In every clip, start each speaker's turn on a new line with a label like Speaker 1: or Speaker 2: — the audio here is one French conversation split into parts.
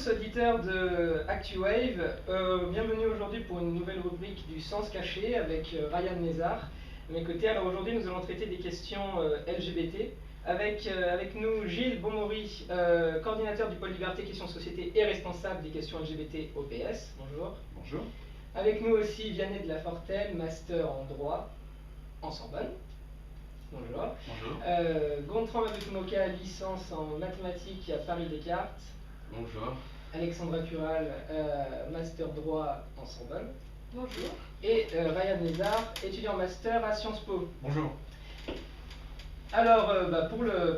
Speaker 1: tous, auditeurs de ActuWave. Bienvenue aujourd'hui pour une nouvelle rubrique du Sens Caché avec Ryan Nézard à mes côtés. Alors aujourd'hui, nous allons traiter des questions LGBT avec nous Gilles Beaumory, coordinateur du pôle Liberté, Questions Société et responsable des questions LGBT au PS. Bonjour.
Speaker 2: Bonjour.
Speaker 1: Avec nous aussi Vianney de la Fortelle, master en droit en Sorbonne. Bonjour.
Speaker 2: Bonjour.
Speaker 1: Gontran Mabutumoka, licence en mathématiques à Paris Descartes.
Speaker 3: Bonjour.
Speaker 1: Alexandra Cural, master droit en Sorbonne.
Speaker 4: Bonjour.
Speaker 1: Et Ryan Nézard, étudiant en master à Sciences Po.
Speaker 2: Bonjour.
Speaker 1: Alors,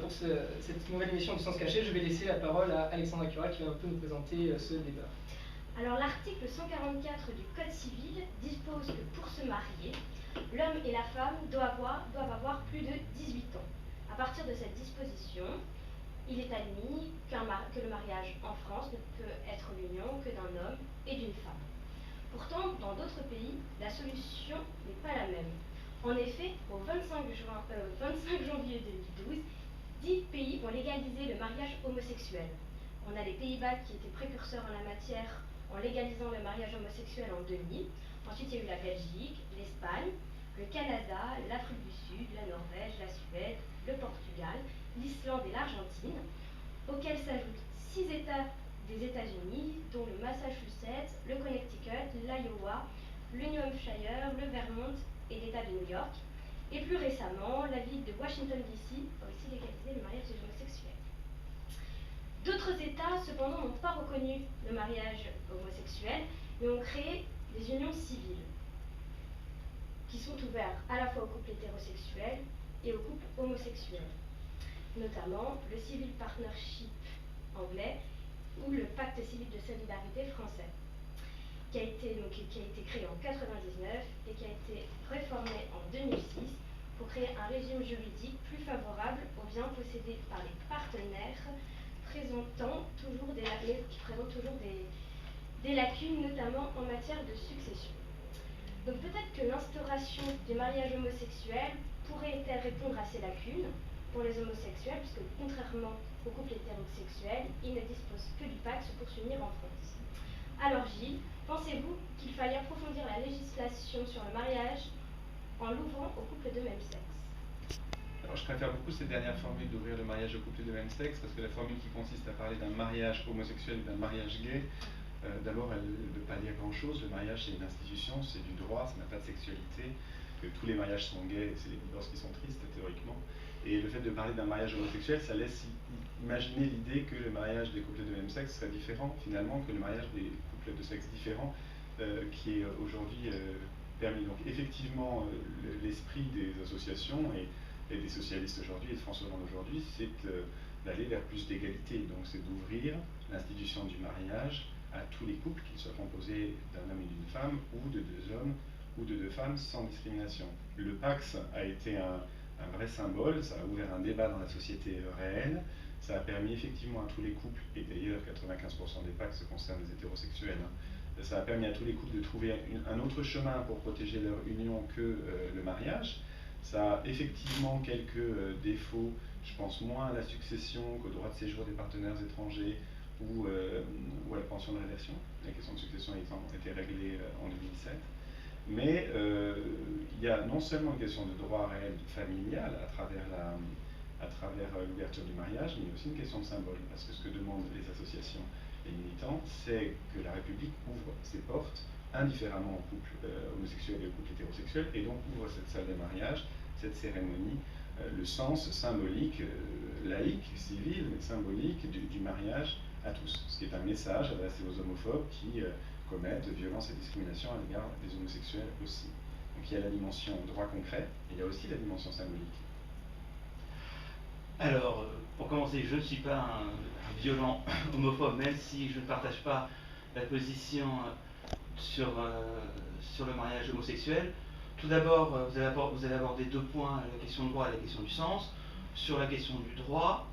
Speaker 1: pour cette nouvelle émission du Sens Caché, je vais laisser la parole à Alexandra Cural qui va un peu nous présenter ce débat.
Speaker 4: Alors, l'article 144 du Code civil dispose que pour se marier, l'homme et la femme doivent avoir plus de 18 ans. À partir de cette disposition, il est admis que le mariage en France ne peut être l'union que d'un homme et d'une femme. Pourtant, dans d'autres pays, la solution n'est pas la même. En effet, au 25 janvier 2012, 10 pays ont légalisé le mariage homosexuel. On a les Pays-Bas qui étaient précurseurs en la matière en légalisant le mariage homosexuel en 2000. Ensuite, il y a eu la Belgique, l'Espagne, le Canada, l'Afrique du Sud, la Norvège, la Suède, le Portugal, l'Islande et l'Argentine, auxquels s'ajoutent 6 États des États-Unis, dont le Massachusetts, le Connecticut, l'Iowa, le New Hampshire, le Vermont et l'État de New York. Et plus récemment, la ville de Washington DC a aussi légalisé le mariage des homosexuels. D'autres États, cependant, n'ont pas reconnu le mariage homosexuel, mais ont créé des unions civiles qui sont ouvertes à la fois aux couples hétérosexuels et aux couples homosexuels, notamment le Civil Partnership anglais ou le Pacte civil de solidarité français, qui a été créé en 1999 et qui a été réformé en 2006 pour créer un régime juridique plus favorable aux biens possédés par les partenaires qui présentent toujours des lacunes, notamment en matière de succession. Donc peut-être que l'instauration du mariage homosexuel pourrait répondre à ces lacunes pour les homosexuels, puisque contrairement aux couples hétérosexuels, ils ne disposent que du pacte pour s'unir en France. Alors Gilles, pensez-vous qu'il faille approfondir la législation sur le mariage en l'ouvrant aux couples de même sexe?
Speaker 2: Alors je préfère beaucoup cette dernière formule d'ouvrir le mariage aux couples de même sexe, parce que la formule qui consiste à parler d'un mariage homosexuel et d'un mariage gay, d'abord elle ne veut pas dire grand-chose. Le mariage c'est une institution, c'est du droit, ça n'a pas de sexualité, que tous les mariages sont gays, c'est les divorces qui sont tristes théoriquement. Et le fait de parler d'un mariage homosexuel, ça laisse imaginer l'idée que le mariage des couples de même sexe serait différent finalement que le mariage des couples de sexe différents qui est aujourd'hui permis. Donc effectivement, l'esprit des associations et des socialistes aujourd'hui et de François Hollande aujourd'hui, c'est d'aller vers plus d'égalité. Donc c'est d'ouvrir l'institution du mariage à tous les couples, qu'ils soient composés d'un homme et d'une femme, ou de 2 hommes ou de 2 femmes, sans discrimination. Le Pacs a été un vrai symbole, ça a ouvert un débat dans la société réelle, ça a permis effectivement à tous les couples, et d'ailleurs 95% des Pacs concernent les hétérosexuels, ça a permis à tous les couples de trouver un autre chemin pour protéger leur union que le mariage. Ça a effectivement quelques défauts, je pense moins à la succession qu'au droit de séjour des partenaires étrangers ou à la pension de réversion. La question de succession a été réglée en 2007. Mais il y a non seulement une question de droit réel familial à travers l'ouverture du mariage, mais il y a aussi une question de symbole. Parce que ce que demandent les associations et les militants, c'est que la République ouvre ses portes indifféremment aux couples homosexuels et aux couples hétérosexuels, et donc ouvre cette salle de mariage, cette cérémonie, le sens symbolique, laïque, civil, mais symbolique du mariage à tous. Ce qui est un message adressé aux homophobes qui commettent violences et discriminations à l'égard des homosexuels aussi. Donc il y a la dimension droit concret, et il y a aussi la dimension symbolique.
Speaker 3: Alors, pour commencer, je ne suis pas un violent homophobe, même si je ne partage pas la position sur le mariage homosexuel. Tout d'abord, vous allez aborder 2 points, la question du droit et la question du sens. Sur la question du droit,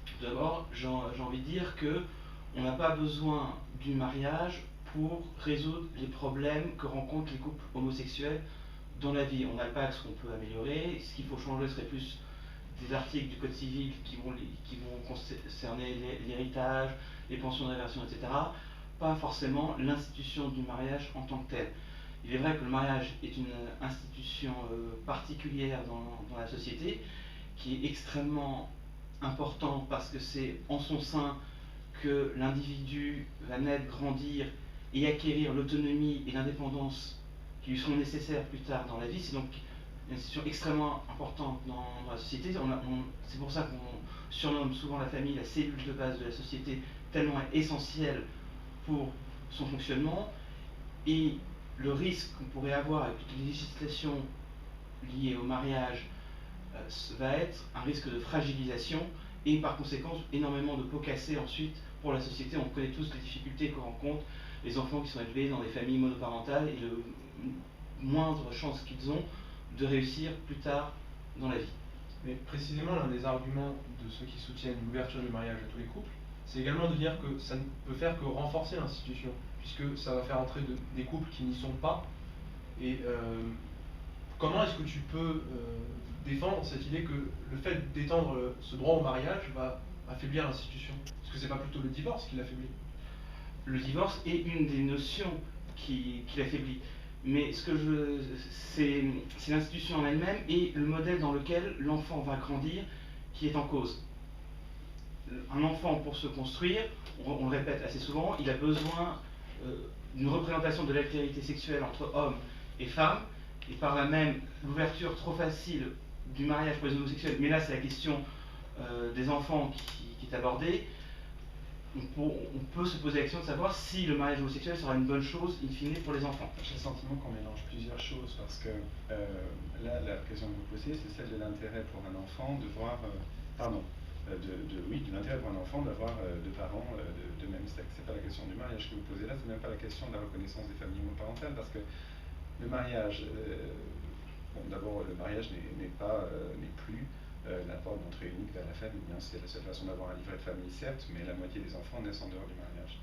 Speaker 3: tout d'abord, j'ai envie de dire qu'on n'a pas besoin du mariage pour résoudre les problèmes que rencontrent les couples homosexuels dans la vie. On a le Pacs qu'on peut améliorer. Ce qu'il faut changer serait plus des articles du Code civil qui vont concerner l'héritage, les pensions de réversion, etc., pas forcément l'institution du mariage en tant que telle. Il est vrai que le mariage est une institution particulière dans la société, qui est extrêmement important parce que c'est en son sein que l'individu va naître, grandir et acquérir l'autonomie et l'indépendance qui lui seront nécessaires plus tard dans la vie. C'est donc une institution extrêmement importante dans la société. C'est pour ça qu'on surnomme souvent la famille la cellule de base de la société, tellement essentielle pour son fonctionnement. Et le risque qu'on pourrait avoir avec toutes les législations liées au mariage va être un risque de fragilisation et par conséquent énormément de pots cassés ensuite pour la société. On connaît tous les difficultés que rencontrent les enfants qui sont élevés dans des familles monoparentales et le moindre chance qu'ils ont de réussir plus tard dans la vie.
Speaker 5: Mais précisément, l'un des arguments de ceux qui soutiennent l'ouverture du mariage à tous les couples, c'est également de dire que ça ne peut faire que renforcer l'institution, puisque ça va faire entrer des couples qui n'y sont pas. Et comment est-ce que tu peux défendre cette idée que le fait d'étendre ce droit au mariage va affaiblir l'institution? Est-ce que c'est pas plutôt le divorce qui l'affaiblit?
Speaker 3: Le divorce est une des notions qui l'affaiblit. Mais c'est l'institution en elle-même et le modèle dans lequel l'enfant va grandir qui est en cause. Un enfant, pour se construire, on le répète assez souvent, il a besoin d'une représentation de l'altérité sexuelle entre hommes et femmes, et par là même l'ouverture trop facile du mariage pour les homosexuels, mais là c'est la question des enfants qui est abordée. On peut se poser la question de savoir si le mariage homosexuel sera une bonne chose in fine pour les enfants.
Speaker 2: J'ai le sentiment qu'on mélange plusieurs choses parce que là, la question que vous posez, c'est celle de l'intérêt pour un enfant de voir, de l'intérêt pour un enfant d'avoir deux parents de même sexe. C'est pas la question du mariage que vous posez là, c'est même pas la question de la reconnaissance des familles homoparentales parce que le mariage, d'abord le mariage n'est plus la porte d'entrée unique vers la famille. C'est la seule façon d'avoir un livret de famille, certes, mais la moitié des enfants naissent en dehors du mariage.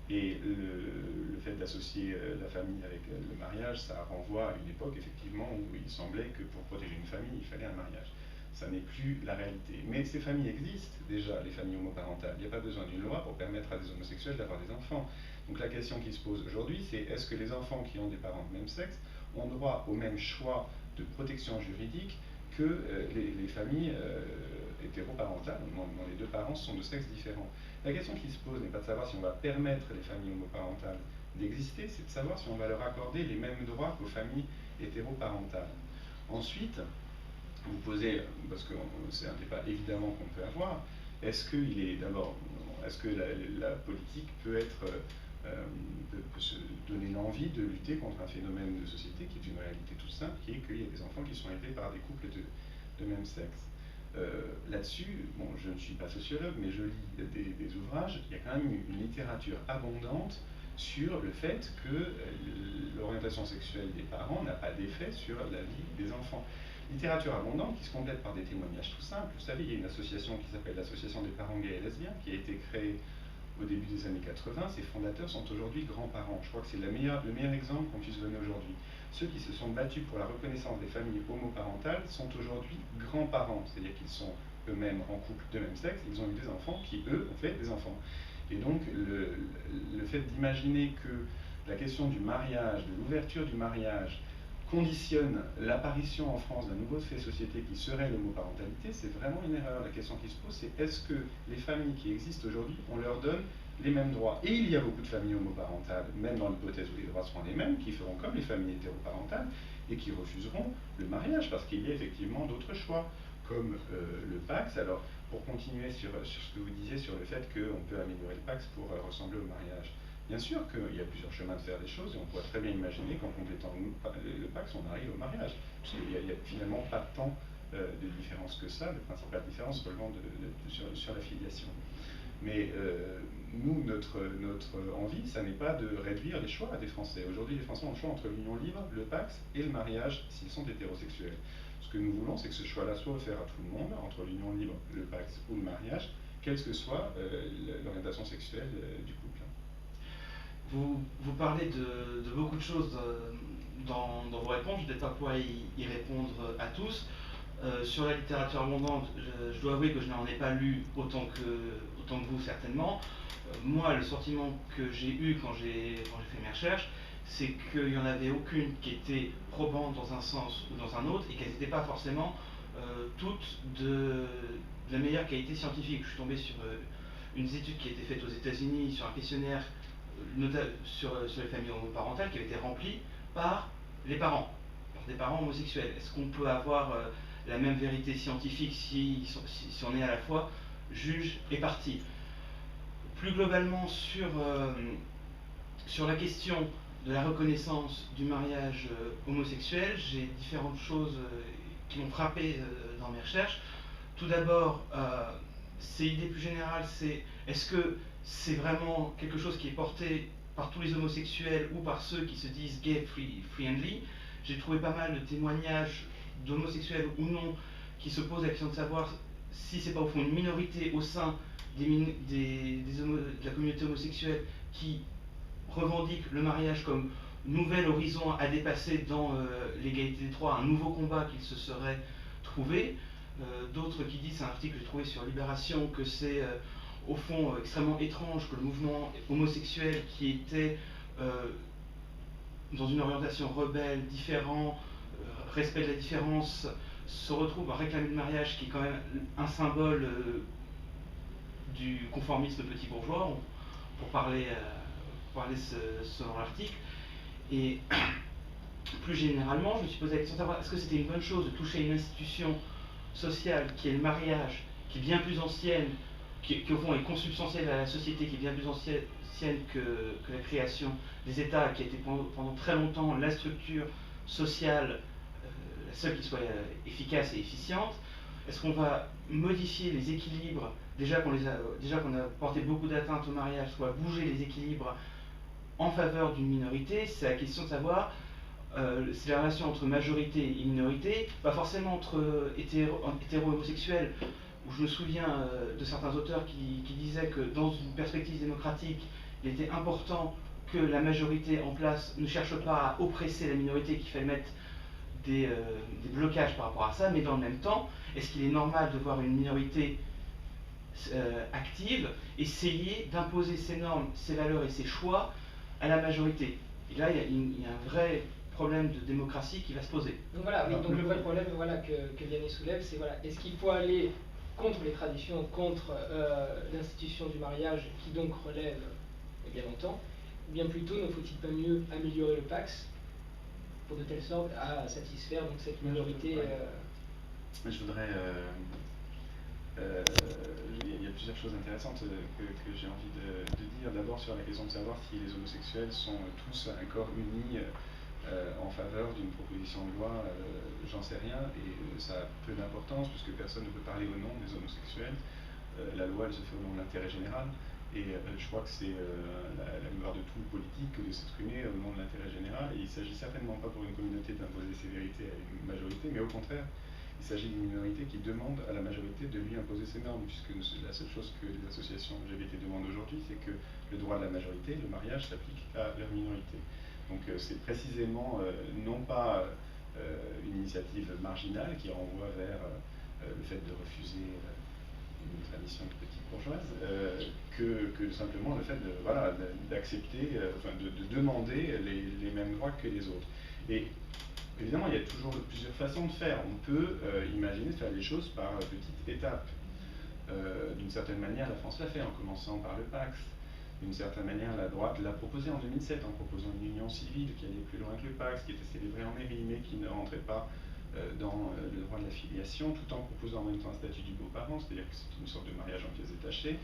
Speaker 2: Et le fait d'associer la famille avec le mariage, ça renvoie à une époque, effectivement, où il semblait que pour protéger une famille, il fallait un mariage. Ça n'est plus la réalité. Mais ces familles existent déjà, les familles homoparentales. Il n'y a pas besoin d'une loi pour permettre à des homosexuels d'avoir des enfants. Donc la question qui se pose aujourd'hui, c'est est-ce que les enfants qui ont des parents de même sexe ont droit au même choix de protection juridique que les familles hétéroparentales, dont les deux parents sont de sexe différents. La question qui se pose n'est pas de savoir si on va permettre les familles homoparentales d'exister, c'est de savoir si on va leur accorder les mêmes droits qu'aux familles hétéroparentales. Ensuite, vous posez, parce que c'est un débat évidemment qu'on peut avoir, est-ce que la politique peut se donner l'envie de lutter contre un phénomène de société qui est une réalité toute simple, qui est qu'il y a des enfants qui sont élevés par des couples de même sexe. Là-dessus, bon, je ne suis pas sociologue, mais je lis des ouvrages, il y a quand même une littérature abondante sur le fait que l'orientation sexuelle des parents n'a pas d'effet sur la vie des enfants. Littérature abondante qui se complète par des témoignages tout simples. Vous savez, il y a une association qui s'appelle l'Association des parents gays et lesbiens, qui a été créée au début des années 80, ses fondateurs sont aujourd'hui grands-parents. Je crois que c'est le meilleur exemple qu'on puisse donner aujourd'hui. Ceux qui se sont battus pour la reconnaissance des familles homoparentales sont aujourd'hui grands-parents, c'est-à-dire qu'ils sont eux-mêmes en couple de même sexe, ils ont eu des enfants qui, eux, ont fait des enfants. Et donc, le fait d'imaginer que la question du mariage, de l'ouverture du mariage, conditionne l'apparition en France d'un nouveau fait de société qui serait l'homoparentalité, c'est vraiment une erreur. La question qui se pose, c'est est-ce que les familles qui existent aujourd'hui, on leur donne les mêmes droits? Et il y a beaucoup de familles homoparentales, même dans l'hypothèse où les droits seront les mêmes, qui feront comme les familles hétéroparentales et qui refuseront le mariage parce qu'il y a effectivement d'autres choix, comme le PACS. Alors, pour continuer sur ce que vous disiez sur le fait qu'on peut améliorer le PACS pour ressembler au mariage, bien sûr qu'il y a plusieurs chemins de faire les choses et on pourrait très bien imaginer qu'en complétant le PACS, on arrive au mariage. Parce qu'il n'y a finalement pas tant de différence que ça, la principale différence relevant sur la filiation. Mais nous, notre envie, ça n'est pas de réduire les choix des Français. Aujourd'hui, les Français ont le choix entre l'union libre, le PACS et le mariage s'ils sont hétérosexuels. Ce que nous voulons, c'est que ce choix-là soit offert à tout le monde, entre l'union libre, le PACS ou le mariage, quelle que soit l'orientation sexuelle du couple.
Speaker 3: Vous parlez de beaucoup de choses dans vos réponses, je ne vais pas pouvoir y répondre à tous. Sur la littérature abondante, je dois avouer que je n'en ai pas lu autant autant de vous certainement. Moi, le sentiment que j'ai eu quand j'ai fait mes recherches, c'est qu'il n'y en avait aucune qui était probante dans un sens ou dans un autre, et qu'elles n'étaient pas forcément toutes de la meilleure qualité scientifique. Je suis tombé sur une étude qui a été faite aux États-Unis sur un questionnaire sur les familles homoparentales qui avait été rempli par les parents, par des parents homosexuels. Est-ce qu'on peut avoir la même vérité scientifique si on est à la fois juge et partie? Plus globalement sur la question de la reconnaissance du mariage homosexuel, j'ai différentes choses qui m'ont frappé dans mes recherches. Tout d'abord, ces idées plus générales, c'est est-ce que c'est vraiment quelque chose qui est porté par tous les homosexuels ou par ceux qui se disent gay friendly? J'ai trouvé pas mal de témoignages d'homosexuels ou non qui se posent la question de savoir si c'est pas au fond une minorité au sein de la communauté homosexuelle qui revendique le mariage comme nouvel horizon à dépasser dans l'égalité des droits, un nouveau combat qu'il se serait trouvé. D'autres qui disent, c'est un article que j'ai trouvé sur Libération, que c'est au fond extrêmement étrange que le mouvement homosexuel qui était dans une orientation rebelle, différent, respect de la différence, se retrouve à réclamer le mariage qui est quand même un symbole du conformisme petit bourgeois, pour parler selon l'article. Et plus généralement, je me suis posé la question de savoir est-ce que c'était une bonne chose de toucher une institution sociale qui est le mariage, qui est bien plus ancienne, qui au fond est consubstantielle à la société, qui est bien plus ancienne que la création des États, qui a été pendant très longtemps la structure sociale, la seule qui soit efficace et efficiente. Est-ce qu'on va modifier les équilibres, déjà qu'on a porté beaucoup d'atteintes au mariage, soit bouger les équilibres en faveur d'une minorité? C'est la question de savoir, c'est la relation entre majorité et minorité, pas forcément entre hétéro-homosexuels, où je me souviens de certains auteurs qui disaient que dans une perspective démocratique, il était important que la majorité en place ne cherche pas à oppresser la minorité, qu'il fallait mettre des blocages par rapport à ça, mais dans le même temps, est-ce qu'il est normal de voir une minorité active essayer d'imposer ses normes, ses valeurs et ses choix à la majorité? Et là, il y a un vrai problème de démocratie qui va se poser.
Speaker 1: Donc voilà, oui, donc le vrai problème que Vianney soulève, c'est est-ce qu'il faut aller contre les traditions, contre l'institution du mariage qui donc relève bien longtemps, ou bien plutôt ne faut-il pas mieux améliorer le Pacs pour de telle sorte à satisfaire donc cette minorité
Speaker 2: Je voudrais... il y a plusieurs choses intéressantes que j'ai envie de dire. D'abord sur la question de savoir si les homosexuels sont tous un corps uni en faveur d'une proposition de loi, j'en sais rien, et ça a peu d'importance puisque personne ne peut parler au nom des homosexuels. La loi, elle se fait au nom de l'intérêt général, et je crois que c'est la mémoire de tout politique que de s'exprimer au nom de l'intérêt général, et il ne s'agit certainement pas pour une communauté d'imposer ses vérités à une majorité, mais au contraire, il s'agit d'une minorité qui demande à la majorité de lui imposer ses normes, puisque la seule chose que les associations LGBT demandent aujourd'hui, c'est que le droit de la majorité, le mariage, s'applique à leur minorité. Donc c'est précisément non pas une initiative marginale qui renvoie vers le fait de refuser une tradition de petite bourgeoise, que simplement le fait d'accepter, de demander les mêmes droits que les autres. Et évidemment, il y a toujours plusieurs façons de faire. On peut imaginer de faire les choses par petites étapes. D'une certaine manière, la France l'a fait en commençant par le Pacs. D'une certaine manière, la droite l'a proposé en 2007 en proposant une union civile qui allait plus loin que le Pacs, qui était célébrée en mairie, mais qui ne rentrait pas dans le droit de la filiation, tout en proposant en même temps un statut du beau-parent, c'est-à-dire que c'est une sorte de mariage en pièces détachées,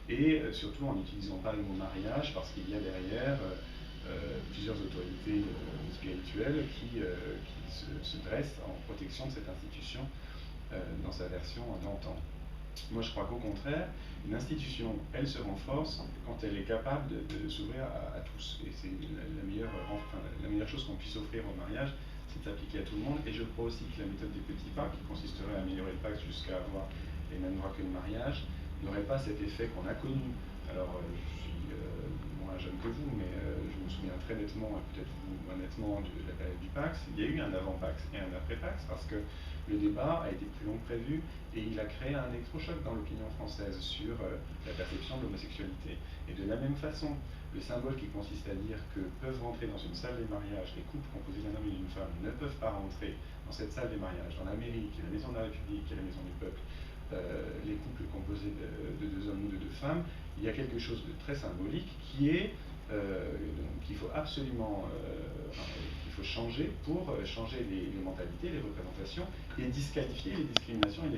Speaker 2: et surtout en n'utilisant pas le mot mariage, parce qu'il y a derrière plusieurs autorités spirituelles qui se dressent en protection de cette institution dans sa version d'antan. Moi, je crois qu'au contraire, une institution, elle se renforce quand elle est capable de s'ouvrir à tous. Et c'est la meilleure chose qu'on puisse offrir au mariage, c'est de s'appliquer à tout le monde. Et je crois aussi que la méthode des petits pas, qui consisterait à améliorer le Pacs jusqu'à avoir les mêmes droits que le mariage, n'aurait pas cet effet qu'on a connu. Alors, je suis moins jeune que vous, mais je me souviens très nettement, et peut-être vous moins nettement, de la période du Pax. Il y a eu un avant-Pax et un après-Pax, parce que le débat a été plus long que prévu, et il a créé un électrochoc dans l'opinion française sur la perception de l'homosexualité. Et de la même façon, le symbole qui consiste à dire que peuvent rentrer dans une salle des mariages, les couples composés d'un homme et d'une femme ne peuvent pas rentrer dans cette salle des mariages, dans la mairie, qui est la maison de la République, qui est la maison du peuple, les couples composés de deux hommes ou de deux femmes, il y a quelque chose de très symbolique qui est qu'il faut absolument qu'il faut changer pour changer les mentalités, les représentations et disqualifier les discriminations et les